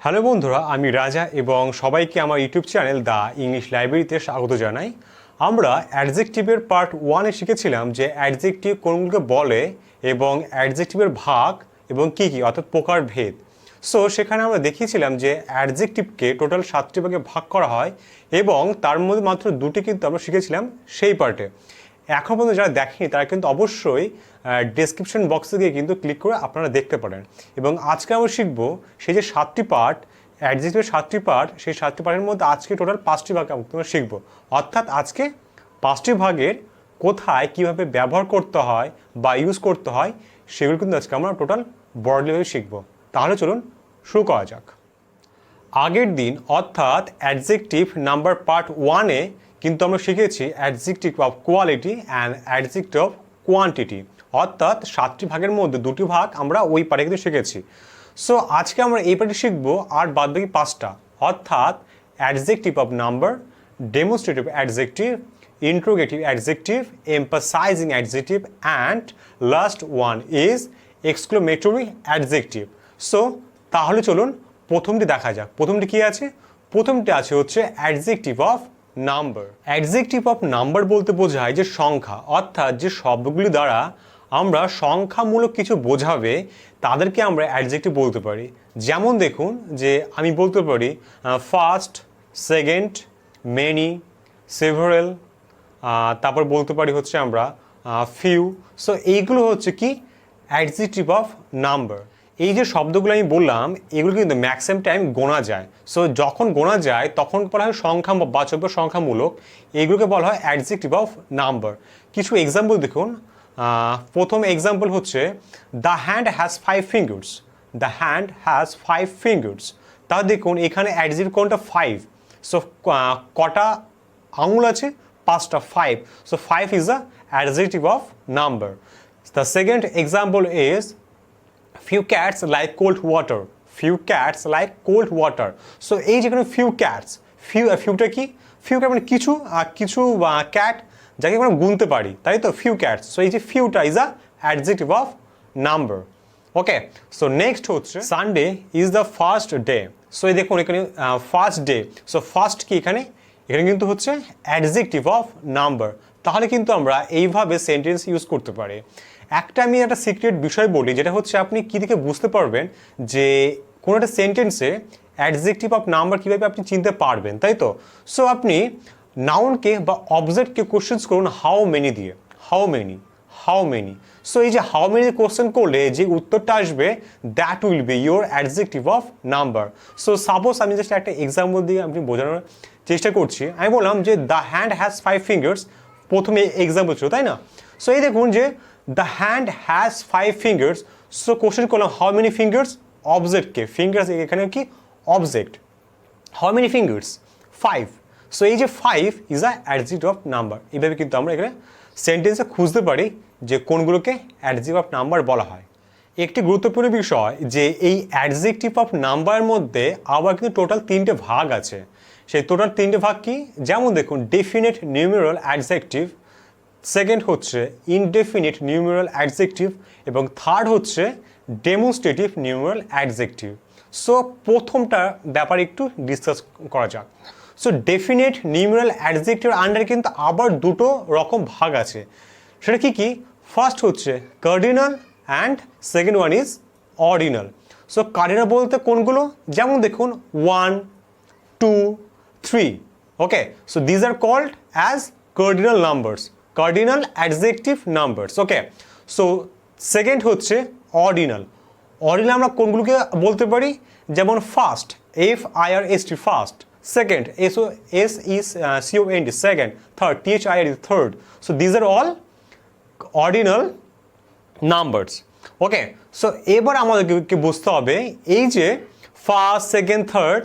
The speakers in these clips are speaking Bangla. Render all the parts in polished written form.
হ্যালো বন্ধুরা, আমি রাজা এবং সবাইকে আমার ইউটিউব চ্যানেল দ্য ইংলিশ লাইব্রেরিতে স্বাগত জানাই। আমরা অ্যাডজেক্টিভের পার্ট 1-এ শিখেছিলাম যে অ্যাডজেক্টিভ কোনগুলোকে বলে এবং অ্যাডজেক্টিভের ভাগ এবং কী কী অর্থাৎ প্রকারভেদ। সো সেখানে আমরা দেখিয়েছিলাম যে অ্যাডজেক্টিভকে টোটাল 7টি ভাগে ভাগ করা হয় এবং তার মধ্যে মাত্র 2টি কিন্তু আমরা শিখেছিলাম সেই পার্টে। এখন পর্যন্ত যারা দেখেনি তারা কিন্তু অবশ্যই ডেসক্রিপশন বক্সে গিয়ে কিন্তু ক্লিক করে আপনারা দেখতে পারেন। এবং আজকে আমরা শিখবো সেই যে 7টি পার্ট, অ্যাডজেক্টিভের 7টি পার্ট, সেই 7টি পার্টের মধ্যে আজকে টোটাল 5টি ভাগ আমরা শিখবো। অর্থাৎ আজকে 5টি ভাগের কোথায় কীভাবে ব্যবহার করতে হয় বা ইউজ করতে হয় সেগুলো কিন্তু আজকে আমরা টোটাল ব্রডলিভাবে শিখবো। তাহলে চলুন শুরু করা যাক। আগের দিন অর্থাৎ অ্যাডজেক্টিভ নাম্বার পার্ট 1-এ কিন্তু আমরা শিখেছি adjective of quality and adjective of quantity, অর্থাৎ 7টি ভাগের মধ্যে 2টি ভাগ আমরা ওই পার্টে কিন্তু শিখেছি। সো আজকে আমরা এই পার্টে শিখবো আর বাদবাকি 5টা, অর্থাৎ adjective of number, demonstrative adjective, interrogative adjective, emphasising adjective and last one is exclamatory adjective. So তাহলে চলুন প্রথমটি দেখা যাক। প্রথমটি কী আছে? প্রথমটি আছে হচ্ছে adjective of number. Adjective of number বলতে বোঝায় যে সংখ্যা, অর্থাৎ যে শব্দগুলি দ্বারা আমরা সংখ্যামূলক কিছু বোঝাবে তাদেরকে আমরা অ্যাডজেক্টিভ বলতে পারি। যেমন দেখুন যে আমি বলতে পারি ফার্স্ট, সেকেন্ড, মেনি, সেভারেল, তারপর বলতে পারি হচ্ছে আমরা ফিউ। সো এইগুলো হচ্ছে কি অ্যাডজেক্টিভ অফ নাম্বার। এই যে শব্দগুলো আমি বললাম এগুলো কিন্তু ম্যাক্সিমাম টাইম গোনা যায়। সো যখন গোনা যায় তখন বলা হয় সংখ্যাবাচক বা সংখ্যামূলক, এইগুলোকে বলা হয় অ্যাডজেক্টিভ অফ নাম্বার। কিছু এক্সাম্পল দেখুন। প্রথম এক্সাম্পল হচ্ছে the hand has 5 fingers. The hand has 5 fingers. তা দেখুন এখানে অ্যাডজেক্টিভ কোনটা? 5। সো কটা আঙুল আছে? 5টা, 5। So 5 is a adjective of number. The second example is few cats like cold water. Few cats like cold water. So এই যেখানে few cats, ফিউটা কি? ফিউ ক্যাট মানে কিছু ক্যাট যাকে আমরা গুনতে পারি, তাই তো few cats. সো এই যে ফিউটা is a adjective of number. Okay, so next হচ্ছে Sunday is the first day. So এই দেখুন এখানে ফার্স্ট ডে। সো ফার্স্ট কি এখানে কিন্তু হচ্ছে অ্যাডজেক্টিভ অফ নাম্বার। তাহলে কিন্তু আমরা এইভাবে সেন্টেন্স ইউজ করতে পারি। আমি একটা সিক্রেট বিষয় বলি, যেটা হচ্ছে আপনি কী দিকে বুঝতে পারবেন যে কোনো একটা সেন্টেন্সে অ্যাডজেক্টিভ অফ নাম্বার কীভাবে আপনি চিনতে পারবেন, তাই তো? সো আপনি নাউনকে বা অবজেক্টকে কোশ্চেন্স করুন হাউ মেনি দিয়ে, হাউ মেনি। সো এই যে হাউ মেনি কোশ্চেন করলে যে উত্তরটা আসবে that will be your adjective of number. So suppose আমি জাস্ট একটা এক্সাম্পল দিয়ে আপনি বোঝানোর চেষ্টা করছি। আমি বললাম যে দ্য হ্যান্ড হ্যাজ 5 ফিঙ্গার্স, প্রথমে এক্সাম্পল ছিল, তাই না? সো এই দেখুন যে the hand has 5 fingers. So question করলাম হাউ মেনি ফিঙ্গার্স, অবজেক্টকে, ফিঙ্গার্স এখানে কি object, how many fingers 5। So এই যে 5 is a adjective of number. এইভাবে কিন্তু আমরা এখানে সেন্টেন্সে খুঁজতে পারি যে কোনগুলোকে অ্যাডজেক্টিভ অফ নাম্বার বলা হয়। একটি গুরুত্বপূর্ণ বিষয় যে এই অ্যাডজেক্টিভ অফ নাম্বারের মধ্যে আবার কিন্তু টোটাল 3টে ভাগ আছে। সেই টোটাল 3টে ভাগ কি? যেমন দেখুন ডেফিনিট নিউমেরাল অ্যাডজেক্টিভ, সেকেন্ড হচ্ছে ইনডেফিনিট নিউমেরাল অ্যাডজেক্টিভ এবং থার্ড হচ্ছে ডেমনস্ট্রেটিভ নিউমেরাল অ্যাডজেক্টিভ। সো প্রথমটা ব্যাপারে একটু ডিসকাস করা যাক। সো ডেফিনিট নিউমেরাল অ্যাডজেক্টিভের আন্ডারে কিন্তু আবার 2টো রকম ভাগ আছে। সেটা কি? ফার্স্ট হচ্ছে cardinal and second one is ordinal. So cardinal বলতে কোনগুলো? যেমন দেখুন 1, 2, 3। Okay, so these are called as cardinal numbers, cardinal adjective numbers. Okay, so second হচ্ছে অর্ডিনাল। অর্ডিনাল আমরা কোনগুলোকে বলতে পারি? যেমন first, FIRST first, second SECOND second, third THIRD third. So these are all ordinal numbers. Okay, so এবার আমাদেরকে বুঝতে হবে এই যে ফার্স্ট, সেকেন্ড, থার্ড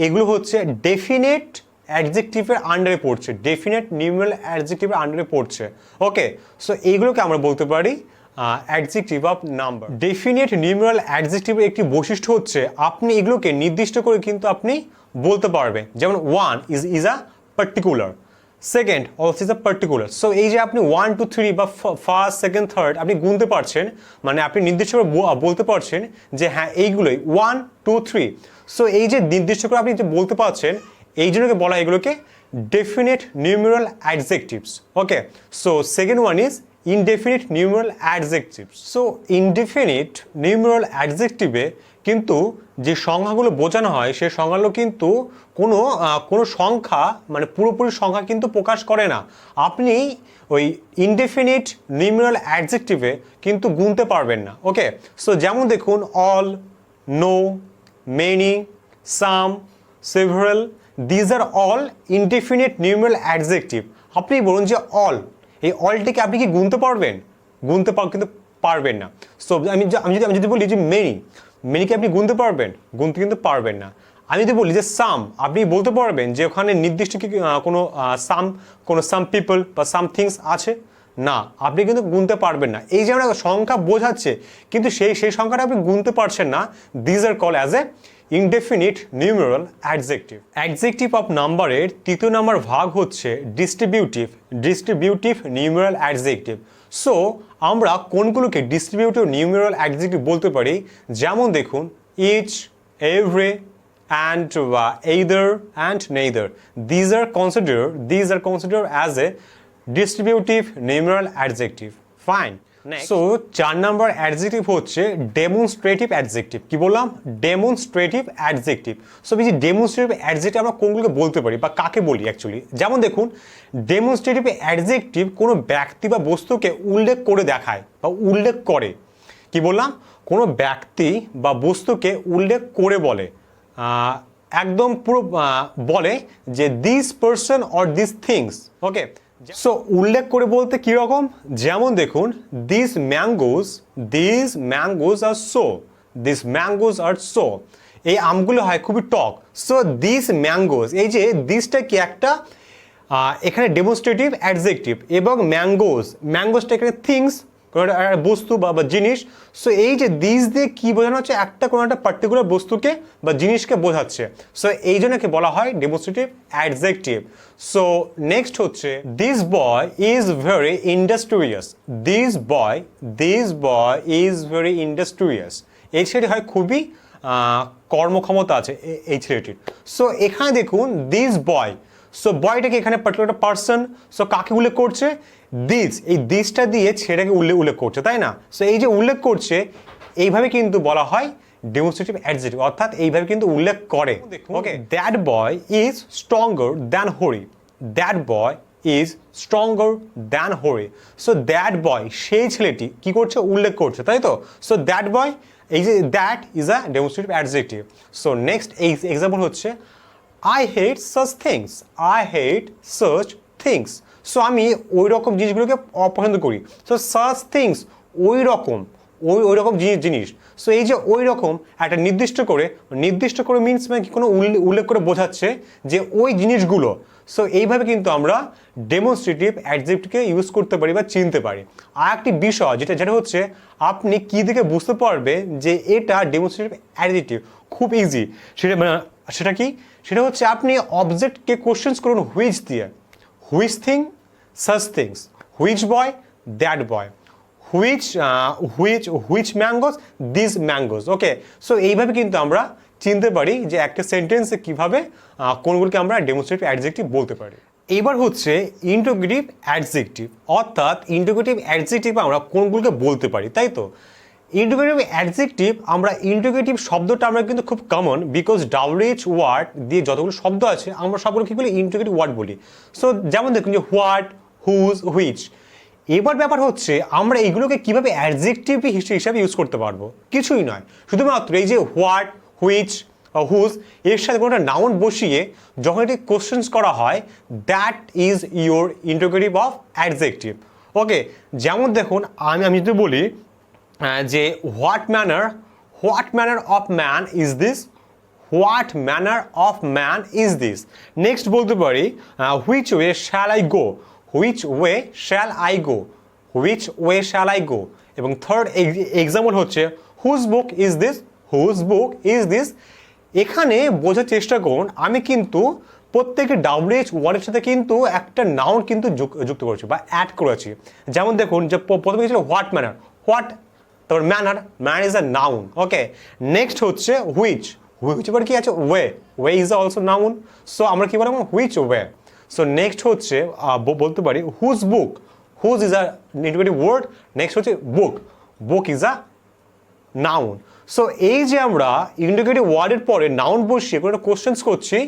এগুলো হচ্ছে ডেফিনিট অ্যাডজেক্টিভের আন্ডারে পড়ছে, ডেফিনিট নিউমেরাল অ্যাডজেক্টিভের আন্ডারে পড়ছে। ওকে, সো এইগুলোকে আমরা বলতে পারি adjective of number. Definite numeral অ্যাডজেক্টিভের একটি বৈশিষ্ট্য হচ্ছে আপনি এগুলোকে নির্দিষ্ট করে কিন্তু আপনি বলতে পারবেন। যেমন 1 is a particular, second also is a particular. So এই যে আপনি 1 2 3 বা ফার্স্ট সেকেন্ড থার্ড আপনি গুনতে পারছেন, মানে আপনি নির্দিষ্ট করে বলতে পারছেন যে হ্যাঁ এইগুলোই 1 2 3। সো এই যে নির্দিষ্ট করে আপনি যে বলতে পারছেন, এই জন্যকে বলা হয় এগুলোকে definite numeral adjectives. Okay, so second one is indefinite numeral adjectives. So indefinite numeral অ্যাডজেক্টিভে কিন্তু যে সংখ্যাগুলো বোঝানো হয় সেই সংখ্যাগুলো কিন্তু কোনো সংখ্যা মানে পুরোপুরি সংখ্যা কিন্তু প্রকাশ করে না। আপনি ওই ইনডেফিনিট নিউমেরাল অ্যাডজেক্টিভে কিন্তু গুনতে পারবেন না। ওকে, সো যেমন দেখুন all, no, many, some, several, these are all indefinite numeral adjective. আপনি বলুন যে অল, এই অলটিকে আপনি কি গুনতে পারবেন? কিন্তু পারবেন না। সো আমি যদি বলি যে মেনিকে আপনি গুনতে পারবেন? গুনতে কিন্তু পারবেন না। আমি যদি বলি যে সাম, আপনি বলতে পারবেন যে ওখানে নির্দিষ্ট কি কোনো সাম পিপল বা সাম থিংস আছে? না, আপনি কিন্তু গুনতে পারবেন না। এই যে আমরা সংখ্যা বোঝাচ্ছে কিন্তু সেই সংখ্যাটা আপনি গুনতে পারছেন না। These are call as a indefinite numeral adjective. Adjective of নাম্বারের তৃতীয় নাম্বার ভাগ হচ্ছে ডিস্ট্রিবিউটিভ নিউমেরাল অ্যাডজেক্টিভ। সো আমরা কোনগুলোকে ডিস্ট্রিবিউটিভ নিউমেরাল অ্যাডজেক্টিভ বলতে পারি? যেমন দেখুন each, every, and either and neither. These are considered as a distributive numeral adjective. Fine. Next. So 4 number adjective হচ্ছে demonstrative adjective. কি বললাম? Demonstrative adjective. So এই যে demonstrative adjective আমরা কোনগুলোকে বলতে পারি বা কাকে বলি অ্যাকচুয়ালি? যেমন দেখুন demonstrative adjective কোনো ব্যক্তি বা বস্তুকে উল্লেখ করে দেখায় বা উল্লেখ করে। কি বললাম? কোনো ব্যক্তি বা বস্তুকে উল্লেখ করে বলে, একদম পুরো বলে যে this person or this things. Okay, so উল্লেখ করে বলতে কীরকম? যেমন দেখুন দিস ম্যাঙ্গোজ আর সো, এই আমগুলো হয় খুবই টক। সো দিস ম্যাঙ্গোজ, এই যে দিসটা কি একটা এখানে ডেমনস্ট্রেটিভ অ্যাডজেক্টিভ, এবং ম্যাঙ্গোজটা এখানে থিংস, কোনো একটা বস্তু বা জিনিস। সো এই যে দিস দিয়ে কি বোঝানো হচ্ছে? কোনো একটা পার্টিকুলার বস্তুকে বা জিনিসকে বোঝাচ্ছে। সো এই জন্যকে বলা হয় ডেমনস্ট্রেটিভ অ্যাডজেক্টিভ। সো নেক্সট হচ্ছে this boy is very industrious. এই ছেলেটি হয় খুবই কর্মক্ষমতা আছে এই ছেলেটির। সো এখানে দেখুন দিস বয়, সো বয়টাকে এখানে পার্টিকুলার পার্সন, সো কাকে উল্লেখ করছে? এই দিসটা দিয়ে ছেলেটাকে উল্লেখ করছে, তাই না? সো এই যে উল্লেখ করছে এইভাবে কিন্তু বলা হয় ডেমনস্ট্রেটিভ অ্যাডজেক্টিভ, অর্থাৎ এইভাবে কিন্তু উল্লেখ করে। Okay, that boy is stronger than Hari. So that boy, সেই ছেলেটি কি করছে? উল্লেখ করছে, তাই তো? সো দ্যাট বয়, এই যে that is a demonstrative adjective. So next example হচ্ছে I hate such things. So আমি ওই রকম জিনিসগুলোকে অপছন্দ করি। সো সাচ থিংস, ওই রকম জিনিস। সো এই যে ওই রকম একটা নির্দিষ্ট করে মিনস মানে কোনো উল্লেখ করে বোঝাচ্ছে যে ওই জিনিসগুলো। সো এইভাবে কিন্তু আমরা ডেমনস্ট্রেটিভ অ্যাডজেক্টিভকে ইউজ করতে পারি বা চিনতে পারি। আর একটি বিষয় যেটা হচ্ছে আপনি কি দেখে বুঝতে পারবেন যে এটা ডেমনস্ট্রেটিভ অ্যাডজেক্টিভ, খুব ইজি। সেটা কি? সেটা হচ্ছে আপনি অবজেক্টকে কোশ্চেন্স করুন হুইচ দিয়ে। Which thing, such things. Which boy, that boy. Which mangoes, this mangoes. Okay, so এইভাবে কিন্তু আমরা চিনতে পারি যে একটা সেন্টেন্সে কীভাবে কোনগুলোকে আমরা ডেমনস্ট্রেটিভ অ্যাডজেক্টিভ বলতে পারি। এবার হচ্ছে ইন্টিগ্রেটিভ অ্যাডজেক্টিভ, অর্থাৎ ইন্টিগ্রেটিভ অ্যাডজেক্টিভ আমরা কোনগুলোকে বলতে পারি, তাই তো? ইন্টিগ্রেটিভ অ্যাডজেক্টিভ, আমরা ইন্টিগ্রেটিভ শব্দটা আমরা কিন্তু খুব কমন, বিকজ WH ওয়ার্ড দিয়ে যতগুলো শব্দ আছে আমরা সবগুলো কী বলি? ইন্টিগ্রেটিভ ওয়ার্ড বলি। সো যেমন দেখুন যে হোয়াট, হুজ, হুইচ। এবার ব্যাপার হচ্ছে আমরা এইগুলোকে কীভাবে অ্যাডজেক্টিভ হিসাবে ইউজ করতে পারবো? কিছুই নয়, শুধুমাত্র এই যে হোয়াট, হুইচ, হুজ এর সাথে কোনো একটা নাউন বসিয়ে যখন এটি কোশ্চেন্স করা হয়, that is your integrative of adjective. Okay, যেমন দেখুন আমি যদি বলি যে what manner of man is this. Next বলতে পারি which way shall I go. এবং থার্ড এক্সাম্পল হচ্ছে হুজ বুক ইজ দিস। এখানে বোঝার চেষ্টা করুন আমি কিন্তু প্রত্যেকটি WH ওয়ার্ডের সাথে কিন্তু একটা নাউন কিন্তু যুক্ত করেছি বা অ্যাড করেছি। যেমন দেখুন যে প্রথমে ছিল হোয়াট ম্যানার, হোয়াট, তারপর manner, manner is a noun. Okay, next হচ্ছে হুইচ, হুইচ এবার কি আছে way, way is also noun. So আমরা কি বলবো হুইচ ওয়ে। সো নেক্সট হচ্ছে বলতে পারি whose book, whose is a integrative word. Next হচ্ছে book, book is a noun. So এই যে আমরা ইন্টিগ্রেটিভ ওয়ার্ডের পরে নাউন বসিয়ে কোনো কোশ্চেন্স করছি,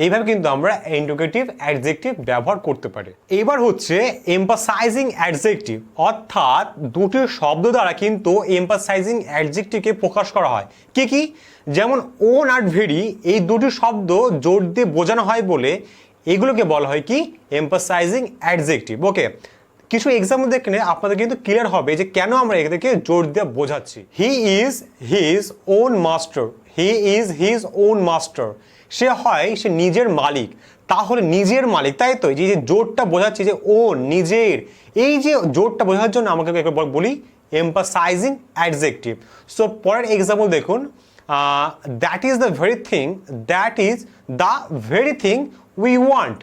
এইভাবে কিন্তু আমরা ইন্টিগ্রেটিভ অ্যাডজেক্টিভ ব্যবহার করতে পারি। এবার হচ্ছে এমফাসাইজিং অ্যাডজেক্টিভ, অর্থাৎ দুটি শব্দ দ্বারা কিন্তু এমফাসাইজিং অ্যাডজেক্টিভকে প্রকাশ করা হয়। কি কি? যেমন ওন আর ভেরি, এই দুটি শব্দ জোর দিয়ে বোঝানো হয় বলে এগুলোকে বলা হয় কি এমফাসাইজিং অ্যাডজেক্টিভ। ওকে, কিছু এক্সাম্পল দেখলে আপনাদের কিন্তু ক্লিয়ার হবে যে কেন আমরা এদেরকে জোর দিয়ে বোঝাচ্ছি। He is his own master, he is his own master, সে হয় সে নিজের মালিক। তাহলে নিজের মালিক, তাই তো? এই যে জোরটা বোঝাচ্ছি যে ওন নিজের, এই যে জোরটা বোঝার জন্য আমাকে বলি এমফাসাইজিং অ্যাডজেক্টিভ। সো পরের এক্সাম্পল দেখুন, that is the very thing, that is the very thing we want,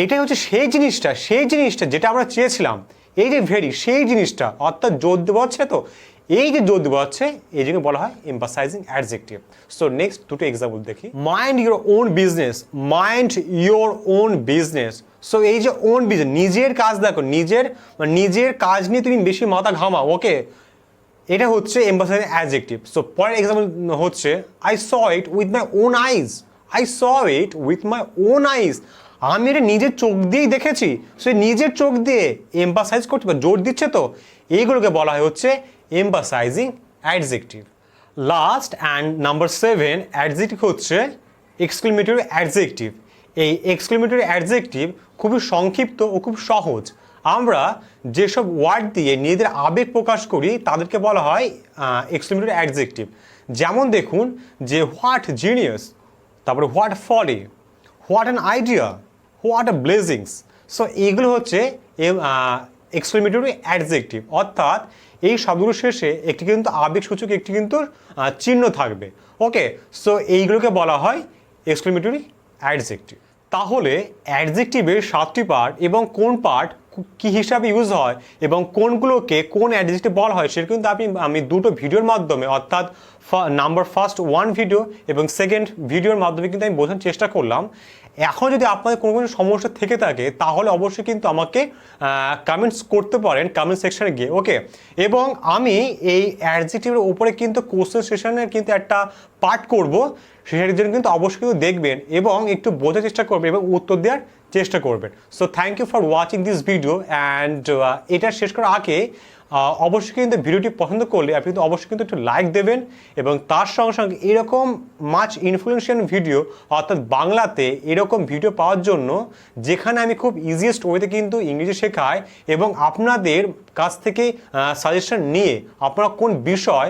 এটাই হচ্ছে সেই জিনিসটা, সেই জিনিসটা যেটা আমরা চেয়েছিলাম। এই যে ভেরি, সেই জিনিসটা, অর্থাৎ জোর দেওয়া হচ্ছে। তো এই যে জোর দেওয়া হচ্ছে এই জন্য বলা হয় এমফাসাইজিং অ্যাডজেক্টিভ। সো নেক্সট দুটো এক্সাম্পল দেখি। Mind your own business, mind your own business. So এই যে ওন বিজনেস, নিজের কাজ দেখো, নিজের কাজ নিয়ে তুমি বেশি মাথা ঘামাও। ওকে, এটা হচ্ছে এমফাসাইজিং অ্যাডজেক্টিভ। সো পরের এক্সাম্পল হচ্ছে I saw it with my own eyes, I saw it with my own eyes, আমি এটা নিজের চোখ দিয়েই দেখেছি। সে নিজের চোখ দিয়ে এমফাসাইজ করতে বা জোর দিচ্ছে। তো এইগুলোকে বলা হয় হচ্ছে emphasizing adjective. Last and number 7 adjective হচ্ছে এক্সক্লেমেটরি অ্যাডজেক্টিভ। এই এক্সক্লেমেটরি অ্যাডজেক্টিভ খুবই সংক্ষিপ্ত ও খুব সহজ। আমরা যেসব ওয়ার্ড দিয়ে নিজেদের আবেগ প্রকাশ করি তাদেরকে বলা হয় এক্সক্লেমেটরি অ্যাডজেক্টিভ। যেমন দেখুন যে হোয়াট জিনিয়াস, তারপরে what folly, what an idea, what a blessings. So এইগুলো হচ্ছে এক্সক্লেমেটরি অ্যাডজেক্টিভ, অর্থাৎ এই শব্দগুলোর শেষে একটি কিন্তু আবেগসূচক একটি কিন্তু চিহ্ন থাকবে। ওকে, সো এইগুলোকে বলা হয় এক্সক্লেমেটরি অ্যাডজেক্টিভ। তাহলে অ্যাডজেক্টিভের 7টি পার্ট এবং কোন পার্ট কি হিসাবে ইউজ হয় এবং কোনগুলোকে কোন অ্যাডজেক্টিভ বলা হয় সেটা কিন্তু আমি দুটো ভিডিওর মাধ্যমে, অর্থাৎ ফার্স্ট 1 ভিডিও এবং সেকেন্ড ভিডিওর মাধ্যমে কিন্তু আমি বোঝানোর চেষ্টা করলাম। এখন যদি আপনাদের কোনো সমস্যা থেকে থাকে তাহলে অবশ্যই কিন্তু আমাকে কমেন্টস করতে পারেন কমেন্ট সেকশনে গিয়ে। ওকে, এবং আমি এই অ্যাডজেক্টিভের উপরে কিন্তু কোশ্চেন সেশনের কিন্তু একটা পার্ট করব, সেটার জন্য কিন্তু অবশ্যই কিন্তু দেখবেন এবং একটু বোঝার চেষ্টা করবেন এবং উত্তর দেওয়ার চেষ্টা করবেন। So thank you for watching this video and এটা শেষ করার আগে অবশ্যই কিন্তু ভিডিওটি পছন্দ করলে আপনি কিন্তু অবশ্যই কিন্তু একটু লাইক দেবেন এবং তার সঙ্গে সঙ্গে এরকম মাচ ইনফ্লুয়েন্সিয়াল ভিডিও, অর্থাৎ বাংলাতে এরকম ভিডিও পাওয়ার জন্য যেখানে আমি খুব ইজিয়েস্ট ওয়েতে কিন্তু ইংরেজি শেখাই এবং আপনাদের কাছ থেকে সাজেশন নিয়ে আপনারা কোন বিষয়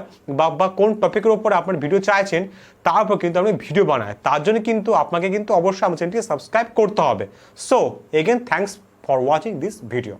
বা কোন টপিকের উপর আপনার ভিডিও চাইছেন তার উপর কিন্তু আমি ভিডিও বানাই। তার জন্য কিন্তু আপনাকে কিন্তু অবশ্যই আমার চ্যানেলটিকে সাবস্ক্রাইব করতে হবে। So again thanks for watching this video.